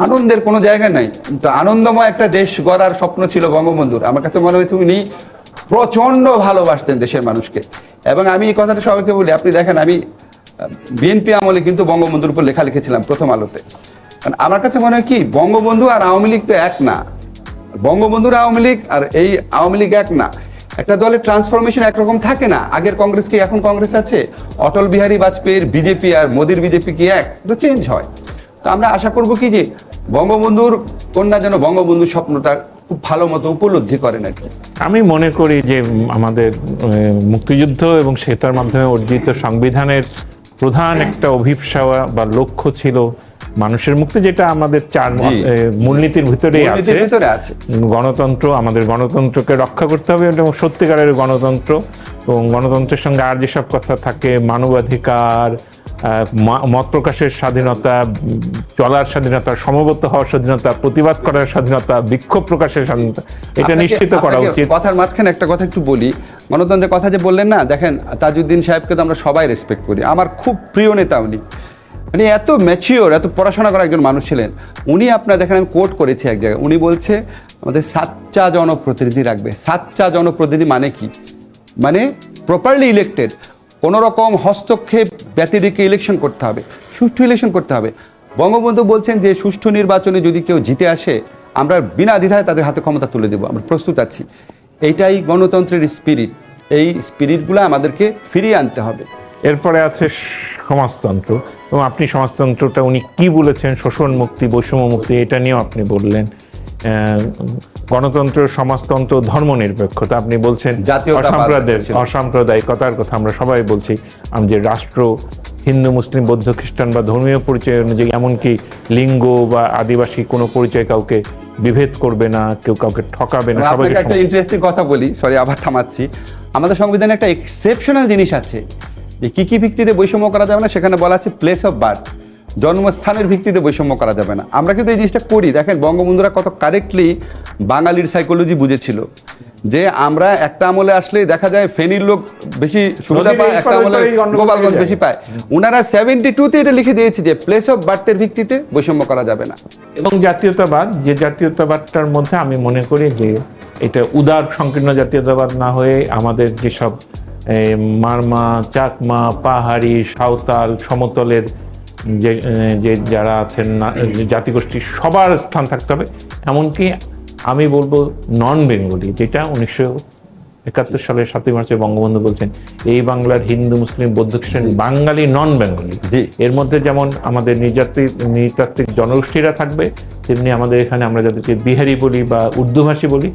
আনন্দের কোনো জায়গা নাই। তো আনন্দময় একটা দেশ গড়ার স্বপ্ন ছিল বঙ্গবন্ধুর। আমার কাছে মনে হয়েছে উনি প্রচন্ড ভালোবাসতেন দেশের মানুষকে। এবং আমি এই কথাটা সবাইকে বলি, আপনি দেখেন আমি বিএনপি আমলে কিন্তু বঙ্গবন্ধুর উপর লেখা লিখেছিলাম প্রথম আলোতে। কারণ আমার কাছে মনে হয় কি, বঙ্গবন্ধু আর আওয়ামী লীগ তো এক না, বঙ্গবন্ধুর আওয়ামী লীগ আর এই আওয়ামী লীগ এক না। একটা দলের ট্রান্সফরমেশন একরকম থাকে না। আগের কংগ্রেস কি এখন কংগ্রেস আছে? অটল বিহারী বাজপেয়ীর বিজেপি আর মোদির বিজেপি কি এক? তো চেঞ্জ হয়। তো আমরা আশা করব কি যে বঙ্গবন্ধুর কন্যা যেন বঙ্গবন্ধুর স্বপ্নটা খুব ভালো মতো উপলব্ধি করেন আর কি। আমি মনে করি যে আমাদের মুক্তিযুদ্ধ এবং সেটার মাধ্যমে অর্জিত সংবিধানের প্রধান একটা অভিপ্সা বা লক্ষ্য ছিল মানুষের মুক্তি, যেটা আমাদের চার মূলনীতির ভিতরেই আছে। গণতন্ত্র, আমাদের গণতন্ত্রকে রক্ষা করতে হবে এবং সত্যিকারের গণতন্ত্র, এবং গণতন্ত্রের সঙ্গে আর যেসব কথা থাকে, মানবাধিকার, মত প্রকাশের স্বাধীনতা, চলার স্বাধীনতা, সমবেত হওয়ার স্বাধীনতা, প্রতিবাদ করার স্বাধীনতা, বিক্ষোভ প্রকাশের স্বাধীনতা, এটা নিশ্চিত করা উচিত। কথার মাঝখানে একটা কথা একটু বলি, গণতন্ত্রের কথা যে বললেন না, দেখেন তাজউদ্দিন সাহেবকে তো আমরা সবাই রেসপেক্ট করি, আমার খুব প্রিয় নেতা উনি। মানে এত ম্যাচিওর, এত পড়াশোনা করা একজন মানুষ ছিলেন উনি। আপনার দেখেন আমি কোট করেছি এক জায়গায়, উনি বলছে আমাদের সাচ্চা জনপ্রতিনিধি রাখবে। সাচ্চা জনপ্রতিনিধি মানে কি? মানে প্রপারলি ইলেক্টেড, কোনো রকম হস্তক্ষেপ ব্যতিরেকে ইলেকশন করতে হবে, সুষ্ঠু ইলেকশন করতে হবে। বঙ্গবন্ধু বলছেন যে সুষ্ঠু নির্বাচনে যদি কেউ জিতে আসে আমরা বিনা দ্বিধায় তাদের হাতে ক্ষমতা তুলে দেবো, আমরা প্রস্তুত আছি। এইটাই গণতন্ত্রের স্পিরিট। এই স্পিরিটগুলো আমাদেরকে ফিরিয়ে আনতে হবে। এরপরে আছে সমাজতন্ত্র, এবং আপনি সমাজতন্ত্রটা উনি কি বলেছেন, শোষণ মুক্তি, বৈষম্য মুক্তি, এটা নিয়েও আপনি বললেন। গণতন্ত্র, সমাজতন্ত্র, ধর্মনিরপেক্ষতা, আপনি বলছেন অসাম্প্রদায়িকতার কথা আমরা সবাই বলছি। যে রাষ্ট্র হিন্দু, মুসলিম, বৌদ্ধ, খ্রিস্টান বা ধর্মীয় পরিচয় অনুযায়ী, এমনকি লিঙ্গ বা আদিবাসী কোনো পরিচয় কাউকে বিভেদ করবে না, কেউ কাউকে ঠকাবে না। সবাইকে একটা ইন্টারেস্টিং কথা বলি, সরি আবার থামাচ্ছি। আমাদের সংবিধানে একটা এক্সেপশনাল জিনিস আছে যে কি কি ভিত্তিতে বৈষম্য করা যাবে না। সেখানে বলা আছে প্লেস অফ বার্থ, জন্মস্থানের ভিত্তিতে বৈষম্য করা যাবে না। আমরা কিন্তু এই জিনিসটা করি। দেখেন বঙ্গবন্ধুরা কত কারেক্টলি বাঙালির সাইকোলজি বুঝেছিল যে আমরা একটা আমলে আসলে দেখা যায় ফেনীর লোক বেশি সুবিধা পায়, একটা আমলে গোপালগঞ্জ বেশি পায়। ওনারা 72-তে এটা লিখে দিয়েছে যে প্লেস অফ বার্থের ভিত্তিতে বৈষম্য করা যাবে না। এবং জাতীয়তাবাদ, যে জাতীয়তাবাদটার মধ্যে আমি মনে করি যে এটা উদার সংকীর্ণ জাতীয়তাবাদ না হয়ে আমাদের যেসব মারমা, চাকমা, পাহাড়ি, সাঁওতাল, সমতলের যে যারা আছেন জাতিগোষ্ঠী, সবার স্থান থাকতে হবে। এমনকি আমি বলবো নন বেঙ্গলি, যেটা 1971 সালের 7ই মার্চে বঙ্গবন্ধু বলছেন এই বাংলার হিন্দু, মুসলিম, বৌদ্ধ, খ্রিস্টান, বাঙালি নন বেঙ্গলি। এর মধ্যে যেমন আমাদের নৃতাত্ত্বিক জনগোষ্ঠীরা থাকবে, তেমনি আমাদের এখানে আমরা যাদেরকে বিহারি বলি বা উর্দুভাষী বলি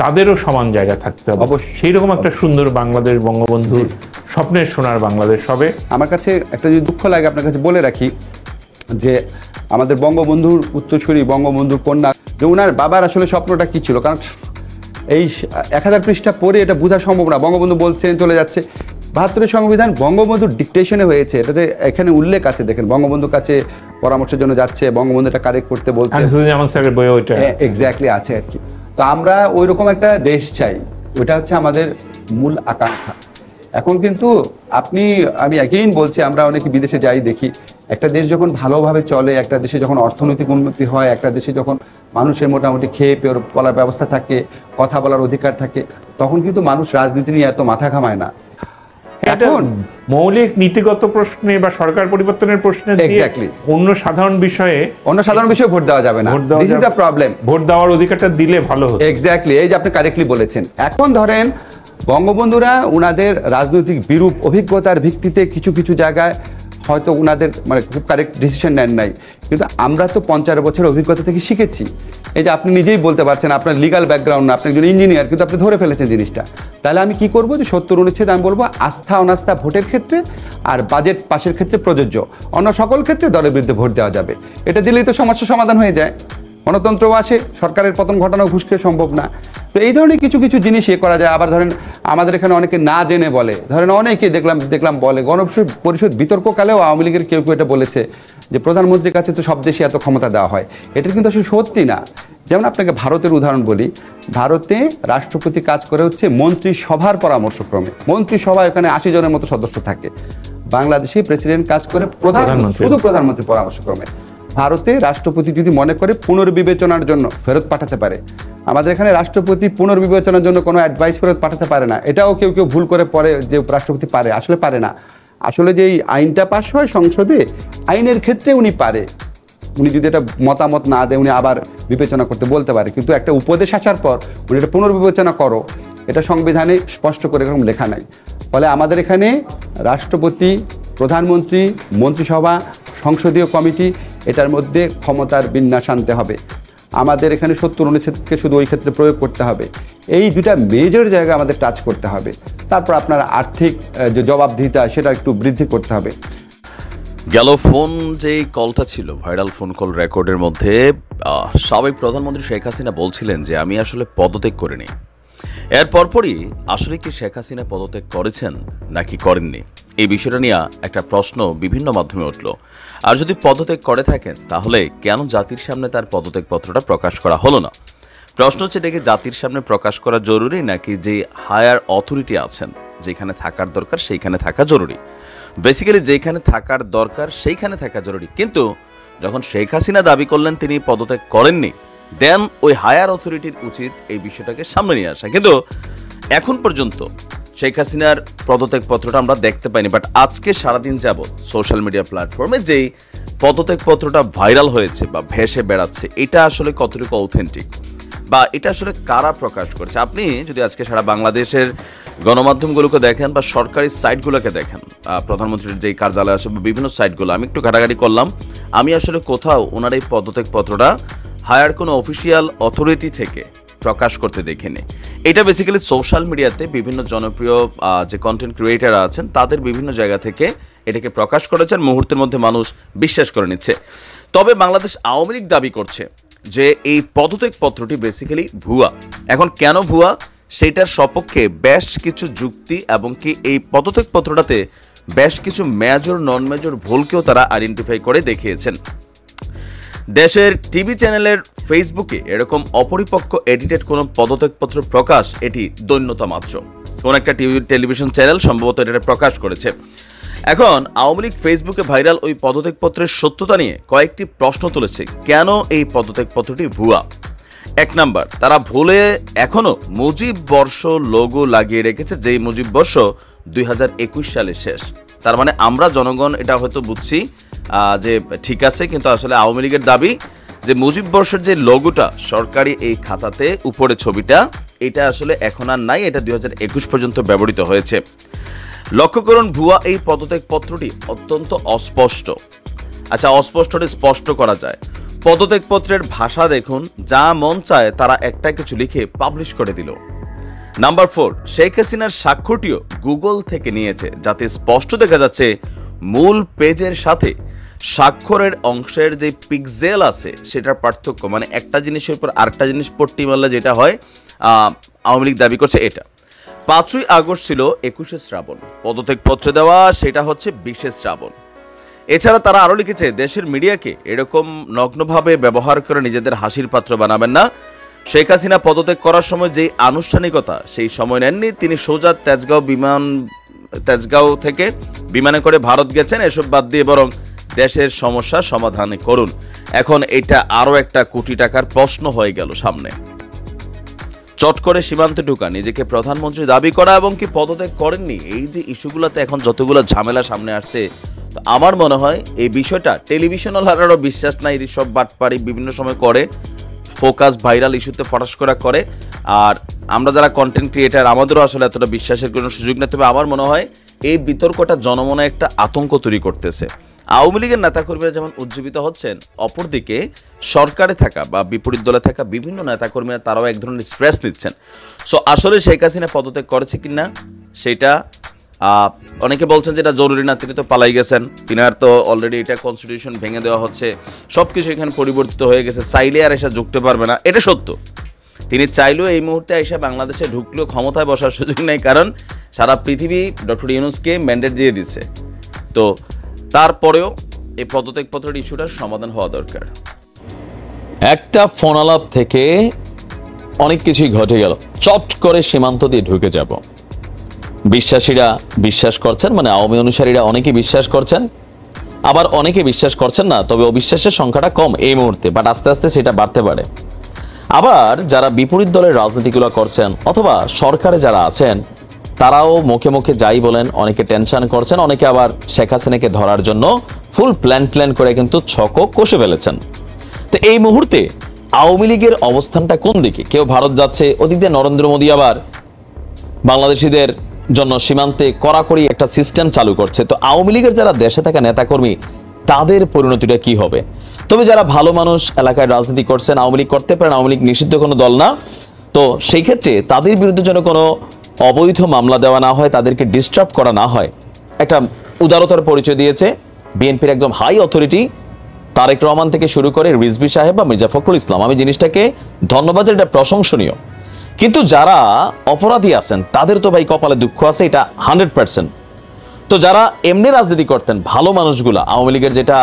তাদেরও সমান জায়গা থাকতে হবে। সেই রকম একটা সুন্দর বাংলাদেশ, বঙ্গবন্ধুর স্বপ্নের সোনার বাংলাদেশ হবে। আমার কাছে একটা যদি দুঃখ লাগে আপনার কাছে বলে রাখি যে আমাদের বঙ্গবন্ধুর উত্তরসূরি, বঙ্গবন্ধুর কন্যা, যে ওনার বাবার আসলে স্বপ্নটা কি ছিল। কারণ এই 1000 পৃষ্ঠা পড়ে এটা বোঝা সম্ভব না। বঙ্গবন্ধু বলছেন চলে যাচ্ছে। 72-এর সংবিধান বঙ্গবন্ধুর ডিকটেশনে হয়েছে, এটাতে এখানে উল্লেখ আছে। দেখেন বঙ্গবন্ধুর কাছে পরামর্শের জন্য যাচ্ছে, বঙ্গবন্ধু এটা কারেক্ট করতে বলছে, এক্স্যাক্টলি আছে আর কি। তো আমরা ওই রকম একটা দেশ চাই, ওইটা হচ্ছে আমাদের মূল আকাঙ্ক্ষা। এখন কিন্তু আমি এগেইন বলছি, আমরা অনেকে বিদেশে যাই দেখি, একটা দেশ যখন ভালোভাবে চলে, একটা দেশে যখন অর্থনৈতিক উন্নতি হয়, একটা দেশে যখন মানুষের মোটামুটি খেয়ে বলার ব্যবস্থা থাকে, কথা বলার অধিকার থাকে, তখন কিন্তু মানুষ রাজনীতি নিয়ে এত মাথা ঘামায় না। এখন মৌলিক নীতিগত প্রশ্নে বা সরকার পরিবর্তনের প্রশ্নে অন্য সাধারণ বিষয়ে ভোট দেওয়া যাবে না। This is the problem. Vote দেওয়ার অধিকারটা দিলে ভালো হতো। এক্স্যাক্টলি, এই যে আপনি কারেক্টলি বলেছেন। এখন ধরেন বঙ্গবন্ধুরা ওনাদের রাজনৈতিক বিরূপ অভিজ্ঞতার ভিত্তিতে কিছু কিছু জায়গায় হয়তো ওনাদের মানে খুব কারেক্ট ডিসিশন নেন নাই, কিন্তু আমরা তো 50 বছরের অভিজ্ঞতা থেকে শিখেছি। এই যে আপনি নিজেই বলতে পারছেন, আপনার লিগাল ব্যাকগ্রাউন্ড না, আপনি একজন ইঞ্জিনিয়ার, কিন্তু আপনি ধরে ফেলেছেন জিনিসটা। তাহলে আমি কি করবো যে 70 অনুচ্ছেদ আমি বলবো আস্থা অনাস্থা ভোটের ক্ষেত্রে আর বাজেট পাশের ক্ষেত্রে প্রযোজ্য, অন্য সকল ক্ষেত্রে দলের বিরুদ্ধে ভোট দেওয়া যাবে। এটা দিলেই তো সমস্যার সমাধান হয়ে যায়, গণতন্ত্রও আসে, সরকারের পতন ঘটানো ঘুষ খেয়ে সম্ভব না। তো এই ধরনের কিছু কিছু জিনিস করা যায়। আবার ধরেন আমাদের এখানে অনেকে না জেনে বলে, ধরেন অনেকে দেখলাম বলে, গণপরিষদ বিতর্ককালেও আওয়ামী লীগের কেউ এটা বলেছে যে প্রধানমন্ত্রীর কাছে তো সব দেশে এত ক্ষমতা দেওয়া হয়। এটা কিন্তু আসলে সত্যি না। যেমন আপনাকে ভারতের উদাহরণ বলি, ভারতে রাষ্ট্রপতি কাজ করে হচ্ছে মন্ত্রিসভার পরামর্শক্রমে। মন্ত্রিসভা এখানে 80 জনের মতো সদস্য থাকে। বাংলাদেশে প্রেসিডেন্ট কাজ করে শুধু প্রধানমন্ত্রীর পরামর্শক্রমে। ভারতে রাষ্ট্রপতি যদি মনে করে পুনর্বিবেচনার জন্য ফেরত পাঠাতে পারে। আমাদের এখানে রাষ্ট্রপতি পুনর্বিবেচনার জন্য কোনো অ্যাডভাইস ফেরত পাঠাতে পারে না। এটাও কেউ কেউ ভুল করে পরে যে রাষ্ট্রপতি পারে, আসলে পারে না। আসলে যে এই আইনটা পাস হয় সংসদে, আইনের ক্ষেত্রে উনি পারে, উনি যদি এটা মতামত না দেয় উনি আবার বিবেচনা করতে বলতে পারে, কিন্তু একটা উপদেশ আসার পর উনি এটা পুনর্বিবেচনা করো, এটা সংবিধানে স্পষ্ট করে এরকম লেখা নাই। ফলে আমাদের এখানে রাষ্ট্রপতি, প্রধানমন্ত্রী, মন্ত্রিসভা, সংসদীয় কমিটি, এটার মধ্যে ক্ষমতার বিন্যাস আনতে হবে। আমাদের এখানে 70 অনুচ্ছেদকে শুধু ওই ক্ষেত্রে প্রয়োগ করতে হবে। এই দুটা মেজর জায়গা আমাদের টাচ করতে হবে। তারপর আপনার আর্থিক যে জবাবদিহিতা সেটা একটু বৃদ্ধি করতে হবে। গেল ফোন যে কলটা ছিল, ভাইরাল ফোন কল রেকর্ডের মধ্যে সাবেক প্রধানমন্ত্রী শেখ হাসিনা বলছিলেন যে আমি আসলে পদত্যাগ করিনি। এর পরপরই আসলে কি শেখ হাসিনা পদত্যাগ করেছেন নাকি করেননি, এই বিষয়টা নিয়ে একটা প্রশ্ন বিভিন্ন মাধ্যমে উঠল। আর যদি পদত্যাগ করে থাকেন তাহলে কেন জাতির সামনে তার পদত্যাগ পত্রটা প্রকাশ করা হলো না? প্রশ্ন হচ্ছে, এটাকে জাতির সামনে প্রকাশ করা জরুরি নাকি যে হায়ার অথরিটি আছেন যেখানে থাকার দরকার সেইখানে থাকা জরুরি? বেসিক্যালি যেখানে থাকার দরকার সেইখানে থাকা জরুরি, কিন্তু যখন শেখ হাসিনা দাবি করলেন তিনি পদত্যাগ করেননি, দেন ওই হায়ার অথরিটির উচিত এই বিষয়টাকে সামনে নিয়ে আসা। কিন্তু এখন পর্যন্ত শেখ হাসিনার পদত্যাগ পত্রটা আমরা দেখতে পাইনি। বাট আজকে সারাদিন যাবৎ সোশ্যাল মিডিয়া প্ল্যাটফর্মে যেই পদত্যাগ পত্রটা ভাইরাল হয়েছে বা ভেসে বেড়াচ্ছে, এটা আসলে কতটুকু অথেন্টিক বা এটা আসলে কারা প্রকাশ করেছে? আপনি যদি আজকে সারা বাংলাদেশের গণমাধ্যমগুলোকে দেখেন বা সরকারি সাইটগুলোকে দেখেন, প্রধানমন্ত্রীর যেই কার্যালয় আছে বা বিভিন্ন সাইটগুলো, আমি একটু ঘাটাঘাটি করলাম, আমি আসলে কোথাও ওনার এই পদত্যাগ পত্রটা হায়ার কোনো অফিসিয়াল অথরিটি থেকে প্রকাশ করতে দেখিনি। এটা বেসিক্যালি সোশ্যাল মিডিয়াতে বিভিন্ন জনপ্রিয় যে কন্টেন্ট ক্রিয়েটার আছেন তাদের বিভিন্ন জায়গা থেকে এটাকে প্রকাশ করেছেন, মুহূর্তের মধ্যে মানুষ বিশ্বাস করে নিচ্ছে। তবে বাংলাদেশ আওয়ামী লীগ দাবি করছে যে এই পদত্যাগ পত্রটি বেসিক্যালি ভুয়া। এখন কেন ভুয়া সেটার সপক্ষে বেশ কিছু যুক্তি এবং কি এই পদত্যাগ পত্রটাতে বেশ কিছু মেজর নন মেজর ভুলকেও তারা আইডেন্টিফাই করে দেখিয়েছেন। দেশের টিভি চ্যানেলের ফেসবুকে এরকম অপরিপক্ক এডিটেড কোনো পদত্যাগপত্র প্রকাশ এটি দৈন্যতা মাত্র। কোন একটা টেলিভিশন চ্যানেল সম্ভবত এটা প্রকাশ করেছে। এখন আওয়ামী লীগ ফেসবুকে ভাইরাল ওই পদত্যাগপত্রের সত্যতা নিয়ে কয়েকটি প্রশ্ন তুলেছে। কেন এই পদত্যাগপত্রটি ভুয়া? এক নাম্বার, তারা ভুলে এখনো মুজিব বর্ষ লোগো লাগিয়ে রেখেছে, যেই মুজিব বর্ষ 2021 সালে শেষ। তার মানে আমরা জনগণ এটা হয়তো বুঝছি যে ঠিক আছে, কিন্তু আসলে আওয়ামী লীগের দাবি যে মুজিব বর্ষের যে লোগোটা সরকারি এই খাতাতে উপরে ছবিটা, এটা আসলে এখন আর নাই, এটা 2021 পর্যন্ত ব্যবহৃত হয়েছে। লক্ষ্য করুন, ভুয়া এই পদত্যাগ পত্রটি অত্যন্ত অস্পষ্ট। আচ্ছা, অস্পষ্টটা স্পষ্ট করা যায়। পদত্যাগপত্রের ভাষা দেখুন, যা মন চায় তারা একটা কিছু লিখে পাবলিশ করে দিল। নাম্বার 4, শেখ হাসিনার স্বাক্ষরটিও গুগল থেকে নিয়েছে, যাতে স্পষ্ট দেখা যাচ্ছে মূল পেজের সাথে স্বাক্ষরের অংশের যে পিক্সেল আছে সেটার পার্থক্য, মানে একটা জিনিসের উপর আরেকটা জিনিস পট্টি মারলে যেটা হয়, আওয়ামী লীগ দাবি করছে এটা। 5ই আগস্ট ছিল 21শে শ্রাবণ, পদত্যাগপত্র দেওয়া সেটা হচ্ছে 20শে শ্রাবণ। এছাড়া তারা আরও লিখেছে, দেশের মিডিয়াকে এরকম নগ্নভাবে ব্যবহার করে নিজেদের হাসির পাত্র বানাবেন না। শেখ হাসিনা পদত্যাগ করার সময় যেই আনুষ্ঠানিকতা সেই সময় নেননি, তিনি সোজা তেজগাঁও থেকে বিমানে করে ভারত গেছেন। এসব বাদ দিয়ে বরং দেশের সমস্যা সমাধান করুন। এখন এটা আরও একটা কোটি টাকার প্রশ্ন হয়ে গেল সামনে। চট করে সীমান্তে ঢুকা, নিজেকে প্রধানমন্ত্রী দাবি করা এবং কি পদত্যাগ করেননি, এই যে ইস্যুগুলোতে এখন যতগুলো ঝামেলা সামনে আসছে, তো আমার মনে হয় এই বিষয়টা টেলিভিশনালরাও বিশ্বাস নাই, সব বাটপাড়ি বিভিন্ন সময় করে, ফোকাস ভাইরাল ইস্যুতে ফটাস করা করে। আর আমরা যারা কন্টেন্ট ক্রিয়েটার, আমাদেরও আসলে এতটা বিশ্বাসের কোনো সুযোগ নেই। তবে আমার মনে হয় এই বিতর্কটা জনমনে একটা আতঙ্ক তৈরি করতেছে। আওয়ামী লীগের নেতাকর্মীরা যেমন উজ্জীবিত হচ্ছেন, অপরদিকে সরকারে থাকা বা বিপরীত দলে থাকা বিভিন্ন নেতাকর্মীরা তারাও এক ধরনের স্ট্রেস নিচ্ছেন। সো আসলে শেখ হাসিনা পদত্যাগ করেছে কিনা সেটা অনেকে বলছেন যে এটা জরুরি না, তিনি তো পালাই গেছেন, তিনার তো অলরেডি এটা কনস্টিটিউশন ভেঙে দেওয়া হচ্ছে, সব কিছু এখানে পরিবর্তিত হয়ে গেছে, চাইলে আর এসে ঢুকতে পারবে না। এটা সত্য, তিনি চাইলেও এই মুহূর্তে এসে বাংলাদেশে ঢুকলেও ক্ষমতায় বসার সুযোগ নেই, কারণ সারা পৃথিবী ডক্টর ইউনূসকে ম্যান্ডেট দিয়ে দিচ্ছে। তো তারপরেও এই পদত্যাগপত্রের ইস্যুটার সমাধান হওয়া দরকার। একটা ফোন আলাপ থেকে অনেক কিছুই ঘটে গেল, চট করে সীমান্ত দিয়ে ঢুকে যাব। বিশ্বাসীরা বিশ্বাস করছেন, মানে আওয়ামী অনুসারীরা অনেকেই বিশ্বাস করছেন আবার অনেকে বিশ্বাস করছেন না, তবে অবিশ্বাসের সংখ্যাটা কম এই মুহূর্তে, বাট আস্তে আস্তে সেটা বাড়তে পারে। আবার যারা বিপরীত দলের রাজনীতিগুলো করছেন অথবা সরকারে যারা আছেন, তারাও মুখে মুখে যাই বলেন, অনেকে টেনশন করছেন, অনেকে আবার শেখ হাসিনাকে ধরার জন্য ফুল প্ল্যান করে কিন্তু ছকও কষে ফেলেছেন। তো এই মুহূর্তে আওয়ামী লীগের অবস্থানটা কোন দিকে? কেউ ভারত যাচ্ছে, ওদিক দিয়ে নরেন্দ্র মোদী আবার বাংলাদেশিদের জন্য সীমান্তে কড়াকড়ি একটা সিস্টেম চালু করছে। তো আওয়ামী লীগের যারা দেশে থাকা নেতাকর্মী, তাদের পরিণতিটা কি হবে? তবে যারা ভালো মানুষ এলাকায় রাজনীতি করছেন, আওয়ামী লীগ করতে পারেন, আওয়ামী লীগ নিষিদ্ধ কোনো দল না, তো সেই ক্ষেত্রে তাদের বিরুদ্ধে যেন কোনো অবৈধ মামলা দেওয়া না হয়, তাদেরকে ডিস্টার্ব করা না হয়, একটা উদারতার পরিচয় দিয়েছে বিএনপির একদম হাই অথরিটি তারেক রহমান থেকে শুরু করে রিজভী সাহেব বা মির্জা ফখরুল ইসলাম। আমি জিনিসটাকে ধন্যবাদ, এটা প্রশংসনীয়। কিন্তু যারা অপরাধী আছেন তাদের তো ভাই কপালে দুঃখ আছে, এটা 100%। তো যারা এমনি রাজনীতি করতেন ভালো মানুষগুলা, আওয়ামী লীগের যেটা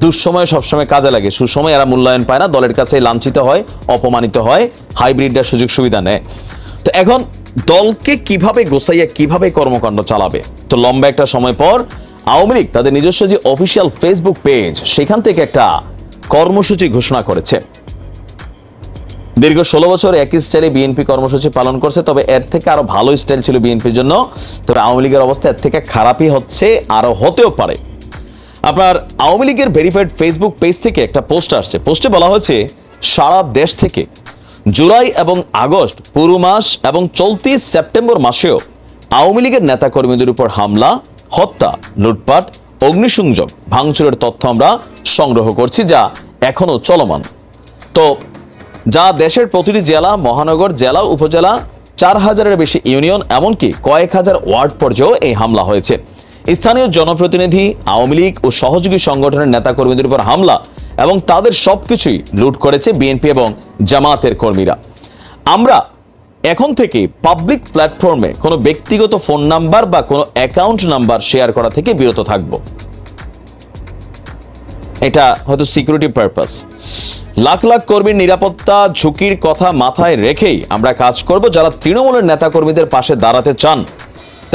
দুঃসময় সবসময় কাজে লাগে, সুসময় এরা মূল্যায়ন পায় না, দলের কাছে লাঞ্ছিত হয়, অপমানিত হয়, হাইব্রিডের সুযোগ সুবিধা নেয়। তো এখন দলকে কিভাবে গোছাইয়া কিভাবে কর্মকাণ্ড চালাবে? তো লম্বা একটা সময় পর আওয়ামী লীগ তাদের নিজস্ব যে অফিসিয়াল ফেসবুক পেজ, সেখান থেকে একটা কর্মসূচি ঘোষণা করেছে। দীর্ঘ 16 বছর একই স্টাইলে বিএনপি কর্মসূচি পালন করছে, তবে এর থেকে আরো ভালো স্টাইল ছিল বিএনপির জন্য। তবে আওয়ামী লীগের অবস্থা এর থেকে খারাপই হচ্ছে, আরো হতেও পারে। আপনার আওয়ামী লীগের ভেরিফাইড ফেসবুক পেজ থেকে একটা পোস্ট আসছে। পোস্টে বলা হয়েছে, সারা দেশ থেকে জুলাই এবং আগস্ট পুরো মাস এবং চলতি সেপ্টেম্বর মাসেও আওয়ামী লীগের নেতাকর্মীদের উপর হামলা, হত্যা, লুটপাট, অগ্নিসংযোগ, ভাঙচুরের তথ্য আমরা সংগ্রহ করছি, যা এখনো চলমান। তো যা দেশের প্রতিটি জেলা, মহানগর, জেলা, উপজেলা, 4000-এর বেশি ইউনিয়ন, এমনকি কয়েক হাজার ওয়ার্ড পর্যায়েও এই হামলা হয়েছে। স্থানীয় জনপ্রতিনিধি, আওয়ামী লীগ ও সহযোগী সংগঠনের নেতাকর্মীদের উপর হামলা এবং তাদের সবকিছুই লুট করেছে বিএনপি এবং জামায়াতের কর্মীরা। আমরা এখন থেকে পাবলিক প্ল্যাটফর্মে কোনো ব্যক্তিগত ফোন নাম্বার বা কোনো অ্যাকাউন্ট নাম্বার শেয়ার করা থেকে বিরত থাকব। এটা হয়তো সিকিউরিটি পারপাস। লাখ লাখ কর্মীর নিরাপত্তা ঝুঁকির কথা মাথায় রেখেই আমরা কাজ করব। যারা তৃণমূলের নেতাকর্মীদের পাশে দাঁড়াতে চান,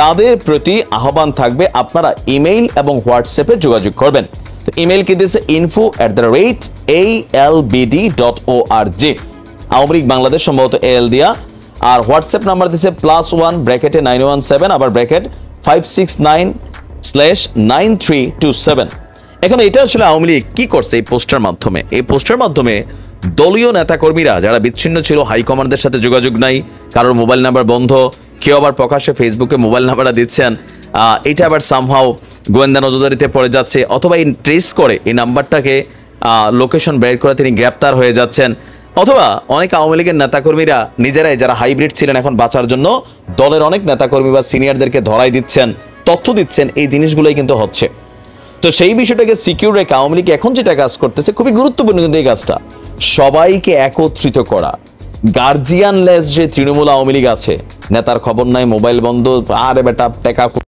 তাদের প্রতি আহ্বান থাকবে, আপনারা ইমেইল এবং হোয়াটসঅ্যাপে যোগাযোগ করবেন। তো ইমেইল কি দিয়েছে? info@albd.org। আওয়ামী লীগ বাংলাদেশ সম্ভবত এল দিয়া। আর হোয়াটসঅ্যাপ নাম্বার দিয়েছে +1 ব্র্যাকেটে 917 আবার ব্র্যাকেট 569/9327। এখন এটা আসলে আওয়ামী লীগ কি করছে এই পোস্টার মাধ্যমে? এই পোস্টার মাধ্যমে দলীয় নেতাকর্মীরা যারা বিচ্ছিন্ন ছিল, হাইকমান্ডের সাথে যোগাযোগ নাই, কারোর মোবাইল নাম্বার বন্ধ, কেউ আবার প্রকাশ্যে ফেসবুকে মোবাইল নাম্বারটা দিচ্ছেন, এটা আবার সামহাও গোয়েন্দা নজরদারিতে পড়ে যাচ্ছে, অথবা এই ট্রেস করে এই নাম্বারটাকে লোকেশন বের করে তিনি গ্রেপ্তার হয়ে যাচ্ছেন, অথবা অনেক আওয়ামী লীগের নেতাকর্মীরা নিজেরাই যারা হাইব্রিড ছিলেন এখন বাঁচার জন্য দলের অনেক নেতাকর্মী বা সিনিয়রদেরকে ধরাই দিচ্ছেন, তথ্য দিচ্ছেন। এই জিনিসগুলোই কিন্তু হচ্ছে। তো সেই বিষয়টাকে সিকিউর রেখে আওয়ামী লীগ এখন যেটা কাজ করতেছে খুবই গুরুত্বপূর্ণ, কিন্তু এই কাজটা সবাইকে একত্রিত করা। গার্জিয়ানলেস যে তৃণমূল আওয়ামী লীগ আছে, নেতার খবর নাই, মোবাইল বন্ধ, আরে বেটা টাকা